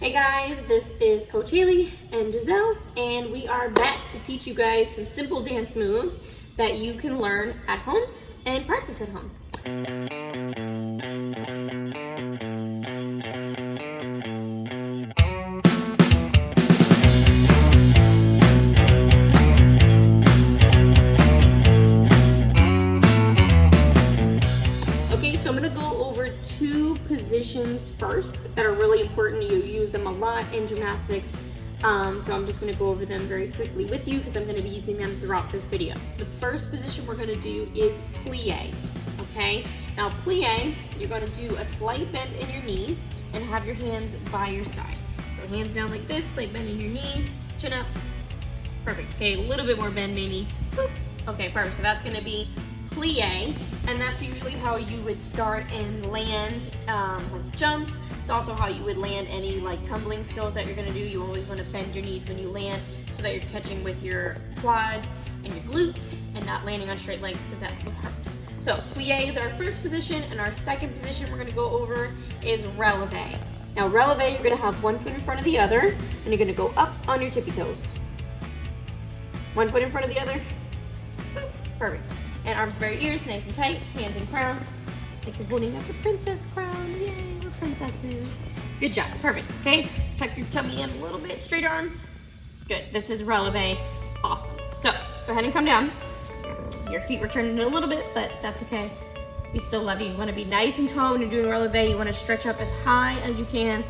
Hey guys, this is Coach Haley and Giselle, and we are back to teach you guys some simple dance moves that you can learn at home and practice at home. Okay, so I'm going to go over two positions first that are really important. You use them a lot in gymnastics. So I'm just going to go over them very quickly with you because I'm going to be using them throughout this video. The first position we're going to do is plie. Okay, now plie, you're going to do a slight bend in your knees and have your hands by your side. So hands down like this, slight bend in your knees, chin up. Perfect. Okay, a little bit more bend maybe. Boop. Okay, perfect. So that's going to be plie, and that's usually how you would start and land with jumps. It's also how you would land any like tumbling skills that you're going to do. You always want to bend your knees when you land so that you're catching with your quads and your glutes and not landing on straight legs because that would hurt. So plie is our first position, and our second position we're going to go over is releve. Now releve, you're going to have one foot in front of the other, and you're going to go up on your tippy toes. One foot in front of the other. Boop. Perfect. And arms by your ears, nice and tight, hands in crown. Like you're holding up a princess crown. Yay, we're princesses. Good job, perfect. Okay, tuck your tummy in a little bit, straight arms. Good, this is releve, awesome. So, go ahead and come down. Your feet were turning a little bit, but that's okay. We still love you. You wanna be nice and tall when you're doing releve. You wanna stretch up as high as you can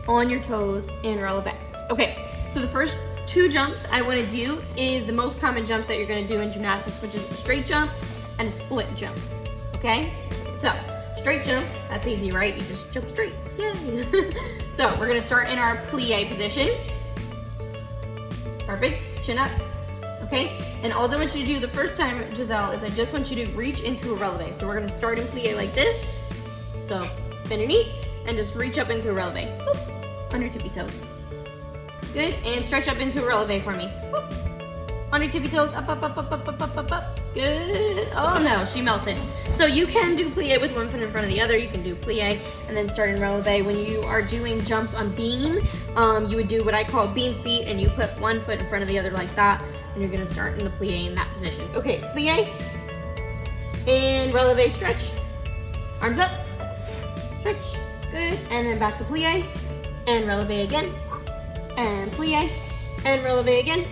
on your toes in releve. Okay, so the first two jumps I want to do is the most common jumps that you're going to do in gymnastics, which is a straight jump and a split jump. Okay, so straight jump, that's easy, right? You just jump straight. Yay! So we're going to start in our plie position. Perfect, chin up. Okay, and all I want you to do the first time, Giselle, is I just want you to reach into a releve. So we're going to start in plie like this. So bend your knees and just reach up into a releve. Boop, on your tippy toes. Good, and stretch up into a releve for me. Whoop. On your tippy toes, up, up, up, up, up, up, up, up, up. Good. Oh no, she melted. So you can do plie with one foot in front of the other. You can do plie and then start in releve. When you are doing jumps on beam, you would do what I call beam feet, and you put one foot in front of the other like that, and you're gonna start in the plie in that position. Okay, plie and releve, stretch. Arms up, stretch. Good, and then back to plie and releve again. And plie, and releve again,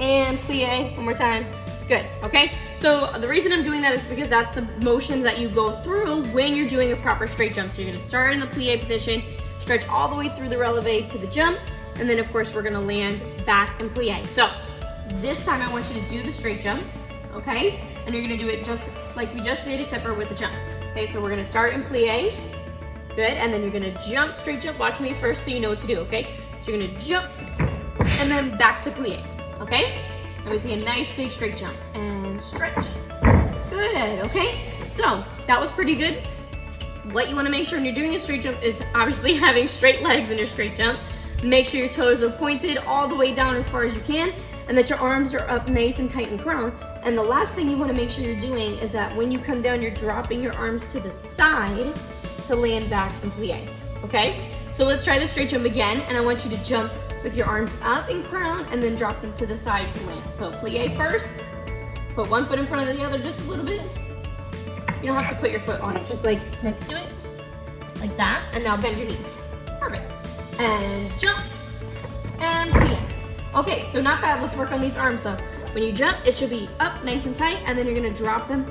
and plie, one more time. Good, okay? So the reason I'm doing that is because that's the motions that you go through when you're doing a proper straight jump. So you're gonna start in the plie position, stretch all the way through the releve to the jump, and then of course we're gonna land back in plie. So this time I want you to do the straight jump, okay? And you're gonna do it just like we just did, except for with the jump. Okay, so we're gonna start in plie, good, and then you're gonna jump, straight jump. Watch me first so you know what to do, okay? So you're gonna jump and then back to plie, okay? And we see a nice big straight jump and stretch. Good, okay? So that was pretty good. What you wanna make sure when you're doing a straight jump is obviously having straight legs in your straight jump. Make sure your toes are pointed all the way down as far as you can, and that your arms are up nice and tight and crown. And the last thing you wanna make sure you're doing is that when you come down, you're dropping your arms to the side to land back in plie, okay? So let's try the straight jump again, and I want you to jump with your arms up in crown and then drop them to the side to land. So plie first, put one foot in front of the other just a little bit. You don't have to put your foot on it, just like next to it, like that, and now bend your knees. Perfect. And jump, and plie. Okay, so not bad, let's work on these arms though. When you jump, it should be up nice and tight, and then you're gonna drop them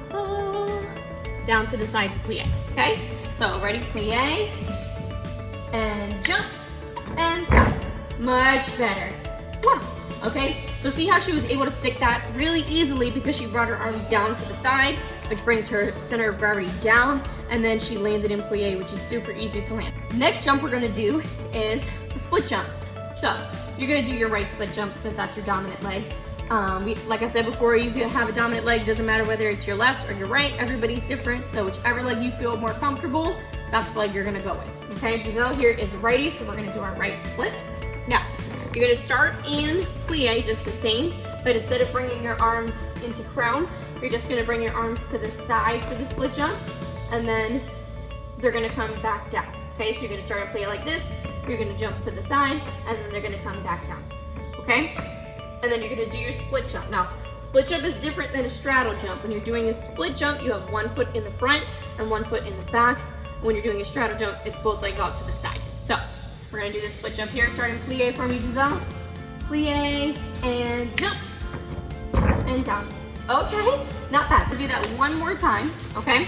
down to the side to plie, okay? So ready, plie, and jump, and stop. Much better. Wow. Okay, so see how she was able to stick that really easily because she brought her arms down to the side, which brings her center of gravity down, and then she lands it in plie, which is super easy to land. Next jump we're gonna do is a split jump. So you're gonna do your right split jump because that's your dominant leg. Like I said before, you can have a dominant leg, doesn't matter whether it's your left or your right, everybody's different. So whichever leg you feel more comfortable, that's the leg you're gonna go with. Okay, Giselle here is righty, so we're gonna do our right split. Now, you're gonna start in plie just the same, but instead of bringing your arms into crown, you're just gonna bring your arms to the side for the split jump, and then they're gonna come back down. Okay, so you're gonna start in plie like this, you're gonna jump to the side, and then they're gonna come back down, okay? And then you're gonna do your split jump. Now, split jump is different than a straddle jump. When you're doing a split jump, you have one foot in the front and one foot in the back. When you're doing a straddle jump, it's both legs out to the side. So, we're gonna do the split jump here, starting plie for me, Giselle. Plie, and jump, and down. Okay, not bad. We'll do that one more time, okay?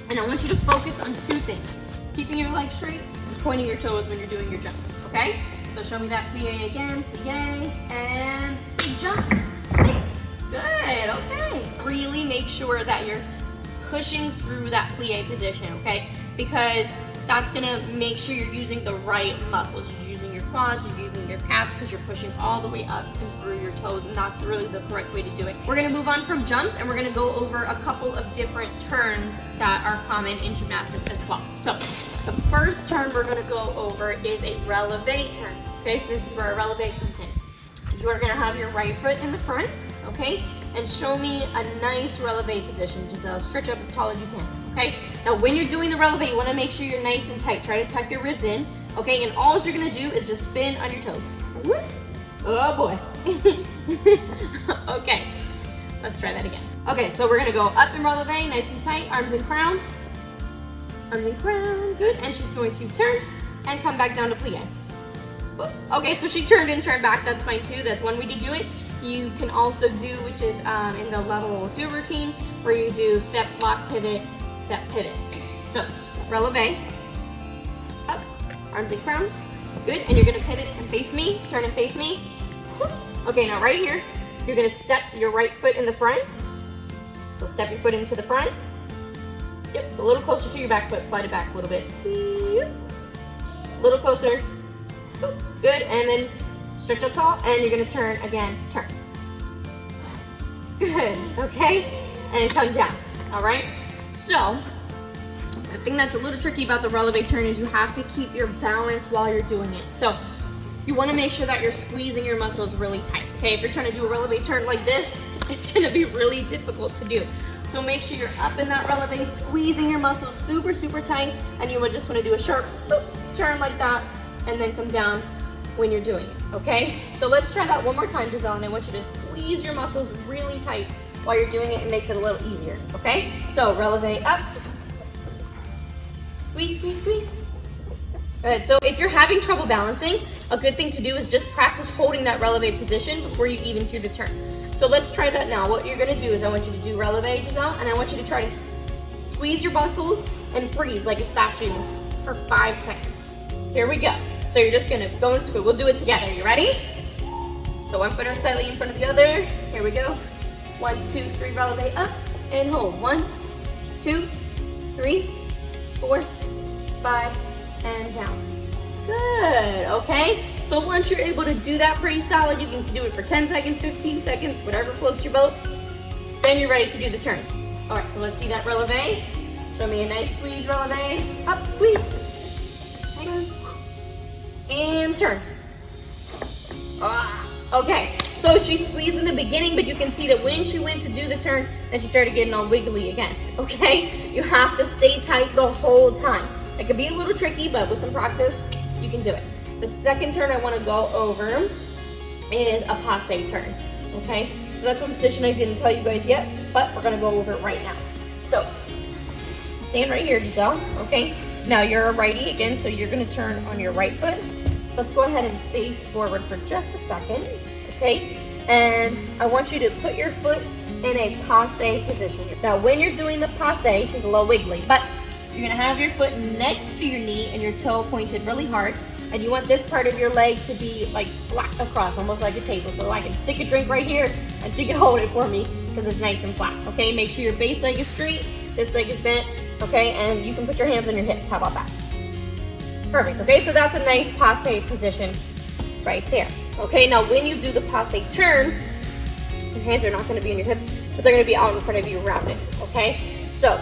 And I want you to focus on two things. Keeping your legs straight and pointing your toes when you're doing your jump, okay? So show me that plie again, plie, and big jump. See? Good, okay. Really make sure that you're pushing through that plie position, okay? Because that's gonna make sure you're using the right muscles. You're using your quads, you're using your calves, because you're pushing all the way up and through your toes, and that's really the correct way to do it. We're gonna move on from jumps, and we're gonna go over a couple of different turns that are common in gymnastics as well. So, the first turn we're gonna go over is a releve turn. Okay, so this is where a releve comes in. You are gonna have your right foot in the front, okay? And show me a nice releve position. Just stretch up as tall as you can, okay? Now, when you're doing the releve, you wanna make sure you're nice and tight. Try to tuck your ribs in, okay? And all you're gonna do is just spin on your toes. Oh boy. Okay, let's try that again. Okay, so we're gonna go up and releve, nice and tight, arms and crown. Arms and crown, good. And she's going to turn and come back down to plie. Okay, so she turned and turned back, that's fine too. That's one way to do it. You can also do, which is in the level 2 routine, where you do step, lock, pivot, step, pivot. So, releve, up, arms and crown, good. And you're gonna pivot and face me, turn and face me. Okay, now right here, you're gonna step your right foot in the front. So step your foot into the front. Yep, a little closer to your back foot, slide it back a little bit. Yep. A little closer. Good, and then stretch up tall, and you're gonna turn again, turn. Good, okay? And come down, all right? So, the thing that's a little tricky about the releve turn is you have to keep your balance while you're doing it. So, you wanna make sure that you're squeezing your muscles really tight, okay? If you're trying to do a releve turn like this, it's gonna be really difficult to do. So make sure you're up in that releve, squeezing your muscles super, super tight, and you would just wanna do a sharp boop, turn like that, and then come down when you're doing it, okay? So let's try that one more time, Giselle, and I want you to squeeze your muscles really tight while you're doing it. It makes it a little easier, okay? So releve up, squeeze, squeeze, squeeze. Good, so if you're having trouble balancing, a good thing to do is just practice holding that releve position before you even do the turn. So let's try that now. What you're gonna do is I want you to do releve, Giselle, and I want you to try to squeeze your muscles and freeze like a statue for 5 seconds. Here we go. So you're just gonna go and squeeze. We'll do it together. You ready? So one foot slightly in front of the other. Here we go. 1, 2, 3, releve up and hold. 1, 2, 3, 4, 5, and down. Good, okay? So once you're able to do that pretty solid, you can do it for 10 seconds, 15 seconds, whatever floats your boat. Then you're ready to do the turn. All right, so let's see that releve. Show me a nice squeeze, releve. Up, squeeze. And turn. Okay, so she squeezed in the beginning, but you can see that when she went to do the turn, then she started getting all wiggly again, okay? You have to stay tight the whole time. It can be a little tricky, but with some practice, you can do it. The second turn I want to go over is a passe turn, okay? So that's one position I didn't tell you guys yet, but we're gonna go over it right now. So, stand right here, Giselle, okay? Now you're a righty again, so you're gonna turn on your right foot. Let's go ahead and face forward for just a second, okay? And I want you to put your foot in a passe position. Now when you're doing the passe, she's a little wiggly, but you're gonna have your foot next to your knee and your toe pointed really hard. And you want this part of your leg to be like flat across, almost like a table. So I can stick a drink right here and she can hold it for me because it's nice and flat, okay? Make sure your base leg is straight, this leg is bent, okay? And you can put your hands on your hips, how about that? Perfect, okay? So that's a nice passe position right there. Okay, now when you do the passe turn, your hands are not gonna be on your hips, but they're gonna be out in front of you rounded, okay? So,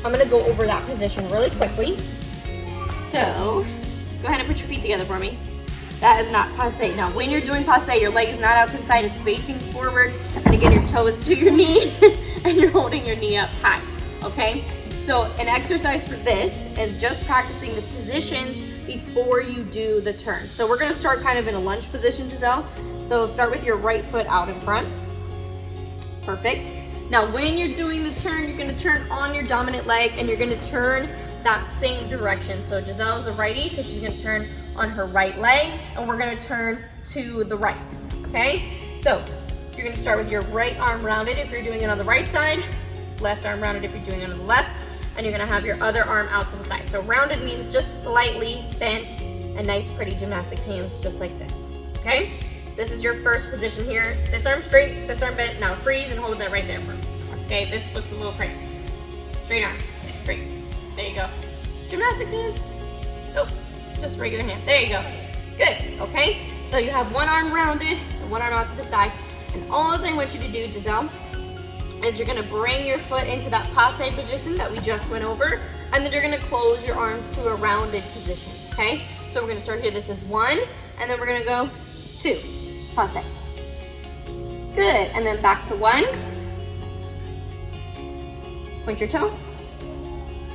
I'm gonna go over that position really quickly. So, go ahead and put your feet together for me. That is not passe. Now, when you're doing passe, your leg is not out to the side, it's facing forward, and again, your toe is to your knee, and you're holding your knee up high, okay? So, an exercise for this is just practicing the positions before you do the turn. So we're gonna start kind of in a lunge position, Giselle. So start with your right foot out in front. Perfect. Now when you're doing the turn, you're gonna turn on your dominant leg and you're gonna turn that same direction. So Giselle's a righty, so she's gonna turn on her right leg and we're gonna turn to the right, okay? So you're gonna start with your right arm rounded if you're doing it on the right side, left arm rounded if you're doing it on the left, and you're gonna have your other arm out to the side. So rounded means just slightly bent and nice pretty gymnastics hands just like this, okay? This is your first position here. This arm straight, this arm bent. Now freeze and hold that right there for me. Okay, this looks a little crazy. Straight arm, straight. There you go. Gymnastics hands. Nope, just regular hand. There you go. Good, okay? So you have one arm rounded and one arm out to the side. And all I want you to do, Giselle, is you're gonna bring your foot into that passe position that we just went over, and then you're gonna close your arms to a rounded position, okay? So we're gonna start here. This is 1, and then we're gonna go 2. Passe. Good, and then back to 1. Point your toe.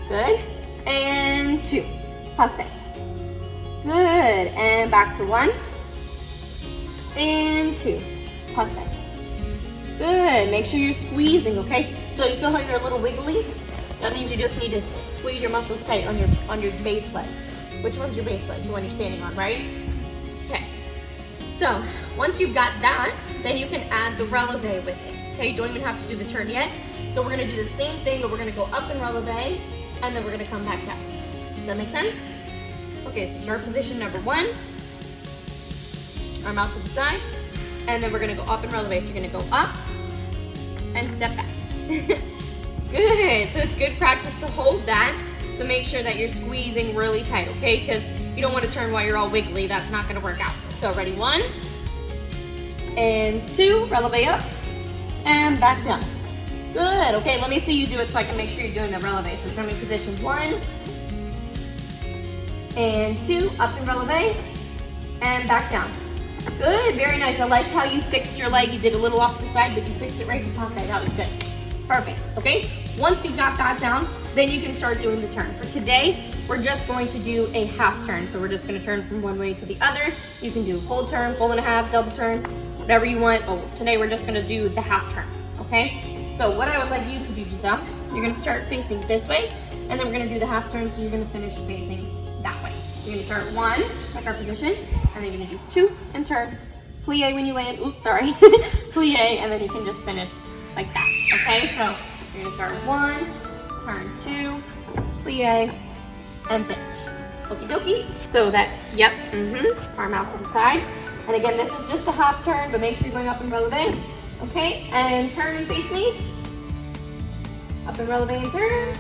Good, and 2. Passe. Good, and back to 1. And 2. Passe. Good, make sure you're squeezing, okay? So you feel how you're a little wiggly? That means you just need to squeeze your muscles tight on your base leg. Which one's your base leg? The one you're standing on, right? Okay. So once you've got that, then you can add the releve with it. Okay, you don't even have to do the turn yet. So we're gonna do the same thing, but we're gonna go up and releve, and then we're gonna come back down. Does that make sense? Okay, so start position number 1. Arm out to the side, and then we're gonna go up and releve. So you're gonna go up and step back. Good, so it's good practice to hold that. So make sure that you're squeezing really tight, okay? Because you don't want to turn while you're all wiggly. That's not gonna work out. So ready, 1 and 2, releve up and back down. Good, okay, let me see you do it so I can make sure you're doing the releve. So show me position 1 and 2, up and releve and back down. Good, very nice. I like how you fixed your leg. You did a little off to the side, but you fixed it right to passe. That was good. Perfect, okay? Once you've got that down, then you can start doing the turn. For today, we're just going to do a half turn. So we're just gonna turn from one way to the other. You can do full turn, full and a half, double turn, whatever you want. Oh, today we're just gonna do the half turn, okay? So what I would like you to do, Giselle, you're gonna start facing this way, and then we're gonna do the half turn, so you're gonna finish facing that way. You're gonna start 1, like our position, and then you're gonna do 2 and turn. Plie when you land, oops, sorry. Plie, and then you can just finish like that, okay? So you're gonna start 1, turn 2, plie, and finish. Okie dokie. So that, yep, arm out to the side. And again, this is just a half turn, but make sure you're going up and releve. Okay, and turn and face me. Up and releve and turn.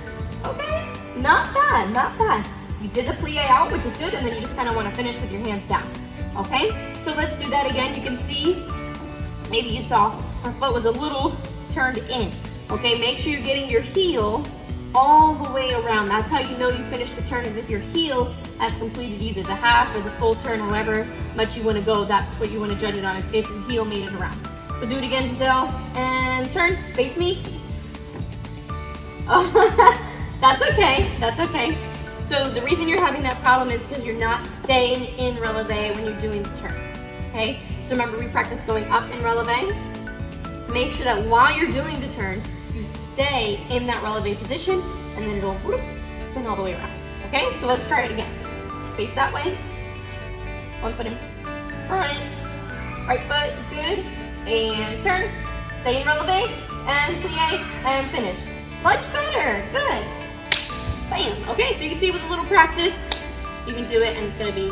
Okay, not bad, not bad. You did the plie out, which is good, and then you just kind of want to finish with your hands down. Okay, so let's do that again. You can see, maybe you saw her foot was a little turned in. Okay, make sure you're getting your heel all the way around. That's how you know you finished the turn, is if your heel has completed either the half or the full turn, however much you want to go. That's what you want to judge it on, is if your heel made it around. So do it again, Giselle, and turn, face me. Oh, that's okay, that's okay. So the reason you're having that problem is because you're not staying in releve when you're doing the turn, okay? So remember, we practice going up in releve. Make sure that while you're doing the turn, you stay in that releve position, and then it'll whoop, spin all the way around, okay? So let's try it again. Face that way, one foot in front, right foot, good, and turn, stay in releve, and plie, and finish. Much better, good. Bam, okay, so you can see with a little practice, you can do it, and it's gonna be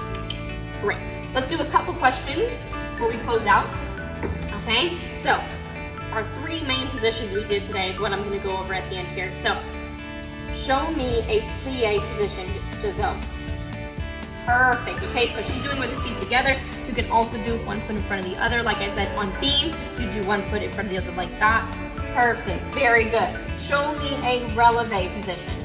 great. Let's do a couple questions before we close out, okay? So, our 3 main positions we did today is what I'm gonna go over at the end here. So, show me a plie position, Giselle. Perfect, okay, so she's doing with her feet together. You can also do one foot in front of the other. Like I said, on beam, you do one foot in front of the other like that. Perfect, very good. Show me a releve position.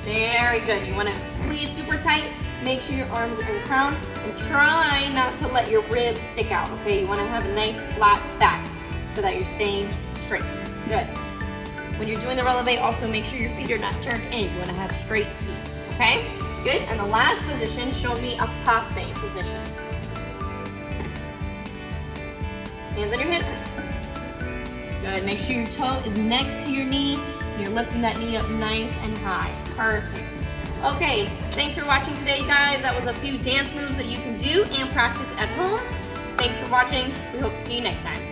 Very good, you wanna squeeze super tight. Make sure your arms are in the crown, and try not to let your ribs stick out, okay? You wanna have a nice flat back so that you're staying straight. Good. When you're doing the releve, also make sure your feet are not turned in. You wanna have straight feet, okay? Good, and the last position, show me a Passe position. Hands on your hips. Good, make sure your toe is next to your knee. You're lifting that knee up nice and high. Perfect. Okay, thanks for watching today, guys. That was a few dance moves that you can do and practice at home. Thanks for watching. We hope to see you next time.